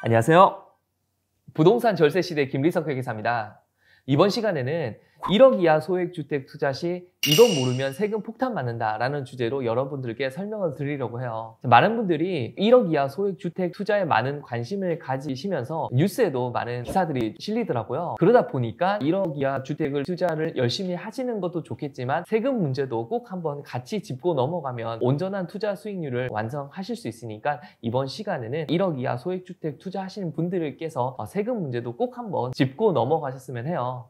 안녕하세요. 부동산 절세 시대 김리석 회계사입니다. 이번 시간에는 1억 이하 소액주택 투자 시 이것 모르면 세금 폭탄 맞는다라는 주제로 여러분들께 설명을 드리려고 해요. 많은 분들이 1억 이하 소액주택 투자에 많은 관심을 가지시면서 뉴스에도 많은 기사들이 실리더라고요. 그러다 보니까 1억 이하 주택을 투자를 열심히 하시는 것도 좋겠지만 세금 문제도 꼭 한번 같이 짚고 넘어가면 온전한 투자 수익률을 완성하실 수 있으니까 이번 시간에는 1억 이하 소액주택 투자하시는 분들께서 세금 문제도 꼭 한번 짚고 넘어가셨으면 해요.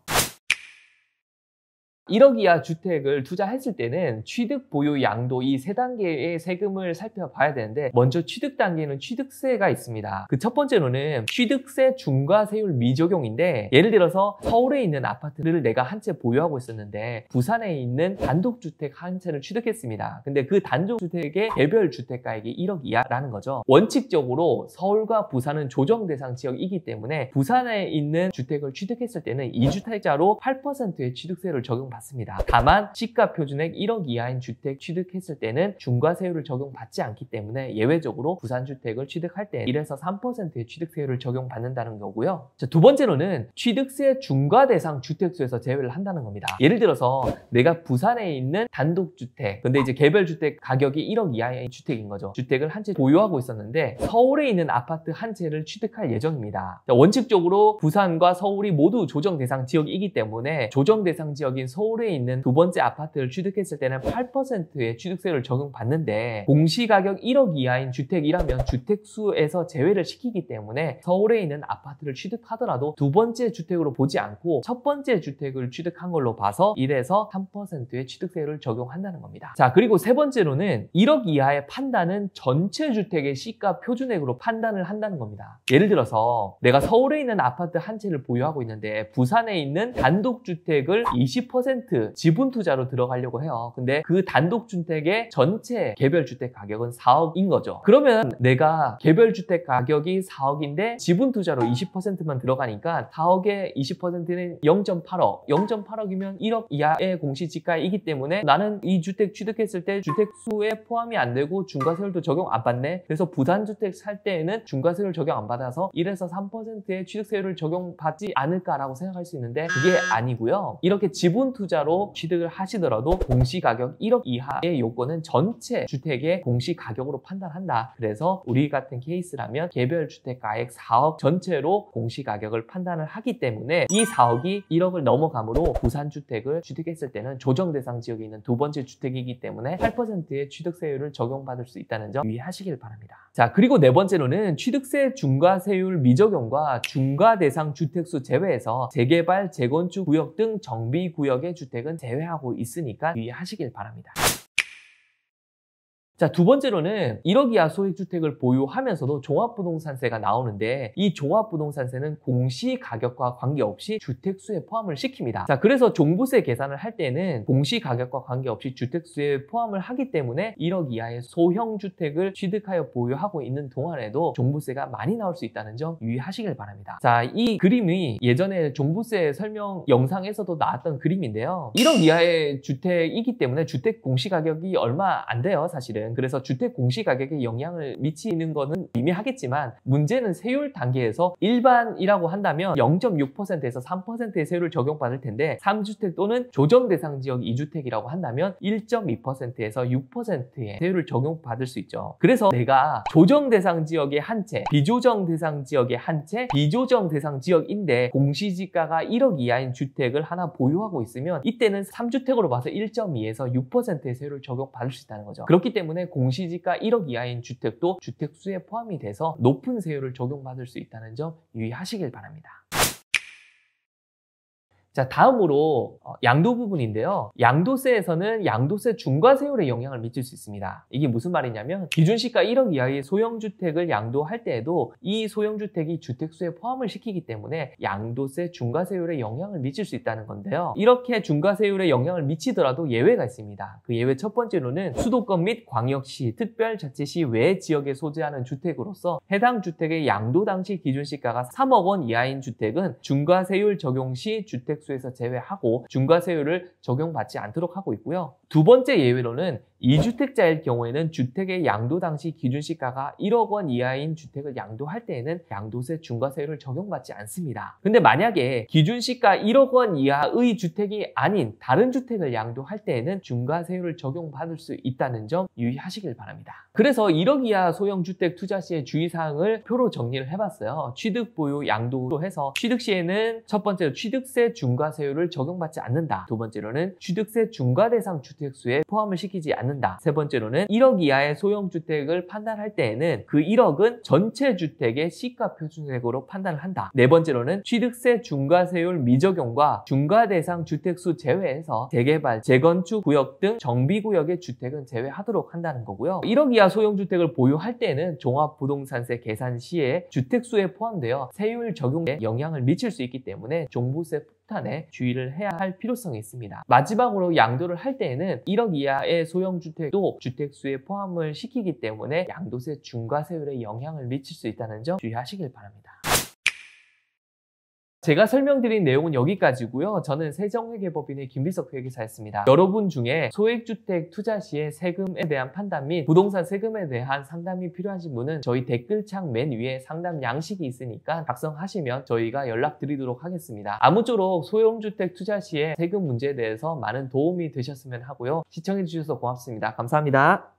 1억 이하 주택을 투자했을 때는 취득, 보유, 양도 이 세 단계의 세금을 살펴봐야 되는데 먼저 취득 단계는 취득세가 있습니다. 그 첫 번째로는 취득세 중과세율 미적용인데 예를 들어서 서울에 있는 아파트를 내가 한 채 보유하고 있었는데 부산에 있는 단독주택 한 채를 취득했습니다. 근데 그 단독주택의 개별 주택가액이 1억 이하라는 거죠. 원칙적으로 서울과 부산은 조정 대상 지역이기 때문에 부산에 있는 주택을 취득했을 때는 2주택자로 8%의 취득세를 적용받습니다. 다만 시가 표준액 1억 이하인 주택 취득했을 때는 중과세율을 적용받지 않기 때문에 예외적으로 부산주택을 취득할 때 1에서 3%의 취득세율을 적용받는다는 거고요. 두 번째로는 취득세 중과 대상 주택수에서 제외를 한다는 겁니다. 예를 들어서 내가 부산에 있는 단독주택, 근데 이제 개별주택 가격이 1억 이하의 주택인 거죠. 주택을 한 채 보유하고 있었는데 서울에 있는 아파트 한 채를 취득할 예정입니다. 원칙적으로 부산과 서울이 모두 조정 대상 지역이기 때문에 조정 대상 지역인 서울에 있는 두 번째 아파트를 취득했을 때는 8%의 취득세를 적용받는데 공시가격 1억 이하인 주택이라면 주택수에서 제외를 시키기 때문에 서울에 있는 아파트를 취득하더라도 두 번째 주택으로 보지 않고 첫 번째 주택을 취득한 걸로 봐서 1에서 3%의 취득세를 적용한다는 겁니다. 자, 그리고 세 번째로는 1억 이하의 판단은 전체 주택의 시가 표준액으로 판단을 한다는 겁니다. 예를 들어서 내가 서울에 있는 아파트 한 채를 보유하고 있는데 부산에 있는 단독주택을 20% 지분 투자로 들어가려고 해요. 근데 그 단독주택의 전체 개별주택 가격은 4억인 거죠. 그러면 내가 개별주택 가격이 4억인데 지분 투자로 20%만 들어가니까 4억의 20%는 0.8억. 0.8억이면 1억 이하의 공시지가이기 때문에 나는 이 주택 취득했을 때 주택수에 포함이 안 되고 중과세율도 적용 안 받네. 그래서 부산주택 살 때에는 중과세율 적용 안 받아서 1에서 3%의 취득세율을 적용받지 않을까라고 생각할 수 있는데 그게 아니고요. 이렇게 지분 투자로 취득을 하시더라도 공시가격 1억 이하의 요건은 전체 주택의 공시가격으로 판단한다. 그래서 우리 같은 케이스라면 개별 주택가액 4억 전체로 공시가격을 판단을 하기 때문에 이 4억이 1억을 넘어가므로 부산주택을 취득했을 때는 조정대상 지역에 있는 두 번째 주택이기 때문에 8%의 취득세율을 적용받을 수 있다는 점 유의하시길 바랍니다. 자, 그리고 네 번째로는 취득세 중과세율 미적용과 중과대상 주택수 제외에서 재개발, 재건축 구역 등 정비구역의 주택은 제외하고 있으니까 유의하시길 바랍니다. 자, 두 번째로는 1억 이하 소액주택을 보유하면서도 종합부동산세가 나오는데 이 종합부동산세는 공시가격과 관계없이 주택수에 포함을 시킵니다. 자, 그래서 종부세 계산을 할 때는 공시가격과 관계없이 주택수에 포함을 하기 때문에 1억 이하의 소형주택을 취득하여 보유하고 있는 동안에도 종부세가 많이 나올 수 있다는 점 유의하시길 바랍니다. 자, 이 그림이 예전에 종부세 설명 영상에서도 나왔던 그림인데요. 1억 이하의 주택이기 때문에 주택 공시가격이 얼마 안 돼요, 사실은. 그래서 주택 공시가격에 영향을 미치는 거는 미미하겠지만 문제는 세율 단계에서 일반이라고 한다면 0.6%에서 3%의 세율을 적용받을 텐데 3주택 또는 조정 대상 지역 2주택이라고 한다면 1.2%에서 6%의 세율을 적용받을 수 있죠. 그래서 내가 조정 대상 지역의 한 채, 비조정 대상 지역의 한 채, 비조정 대상 지역인데 공시지가가 1억 이하인 주택을 하나 보유하고 있으면 이때는 3주택으로 봐서 1.2에서 6%의 세율을 적용받을 수 있다는 거죠. 그렇기 때문에 공시지가 1억 이하인 주택도 주택수에 포함이 돼서 높은 세율을 적용받을 수 있다는 점 유의하시길 바랍니다. 자, 다음으로 양도 부분인데요. 양도세에서는 양도세 중과세율에 영향을 미칠 수 있습니다. 이게 무슨 말이냐면 기준시가 1억 이하의 소형주택을 양도할 때에도 이 소형주택이 주택수에 포함을 시키기 때문에 양도세 중과세율에 영향을 미칠 수 있다는 건데요. 이렇게 중과세율에 영향을 미치더라도 예외가 있습니다. 그 예외 첫 번째로는 수도권 및 광역시, 특별자치시 외 지역에 소재하는 주택으로서 해당 주택의 양도 당시 기준시가가 3억 원 이하인 주택은 중과세율 적용 시 주택 주택수에서 제외하고 중과세율을 적용받지 않도록 하고 있고요. 두 번째 예외로는 2주택자일 경우에는 주택의 양도 당시 기준시가가 1억 원 이하인 주택을 양도할 때에는 양도세 중과세율을 적용받지 않습니다. 근데 만약에 기준시가 1억 원 이하의 주택이 아닌 다른 주택을 양도할 때에는 중과세율을 적용받을 수 있다는 점 유의하시길 바랍니다. 그래서 1억 이하 소형 주택 투자 시의 주의사항을 표로 정리를 해봤어요. 취득, 보유, 양도로 해서 취득 시에는 첫 번째로 취득세 중과세율을 적용받지 않는다. 두 번째로는 취득세 중과 대상 주택수에 포함을 시키지 않는다. 세 번째로는 1억 이하의 소형 주택을 판단할 때에는 그 1억은 전체 주택의 시가 표준액으로 판단을 한다. 네 번째로는 취득세 중과세율 미적용과 중과 대상 주택수 제외해서 재개발, 재건축 구역 등 정비구역의 주택은 제외하도록 한다는 거고요. 1억 이하 소형 주택을 보유할 때는 종합부동산세 계산 시에 주택수에 포함되어 세율 적용에 영향을 미칠 수 있기 때문에 종부세 폭탄에 주의를 해야 할 필요성이 있습니다. 마지막으로 양도를 할 때에는 1억 이하의 소형 주택도 주택수에 포함을 시키기 때문에 양도세 중과세율에 영향을 미칠 수 있다는 점 주의하시길 바랍니다. 제가 설명드린 내용은 여기까지고요. 저는 세정회계법인의 김비석 회계사였습니다. 여러분 중에 소액주택 투자 시에 세금에 대한 판단 및 부동산 세금에 대한 상담이 필요하신 분은 저희 댓글창 맨 위에 상담 양식이 있으니까 작성하시면 저희가 연락드리도록 하겠습니다. 아무쪼록 소형주택 투자 시에 세금 문제에 대해서 많은 도움이 되셨으면 하고요. 시청해주셔서 고맙습니다. 감사합니다.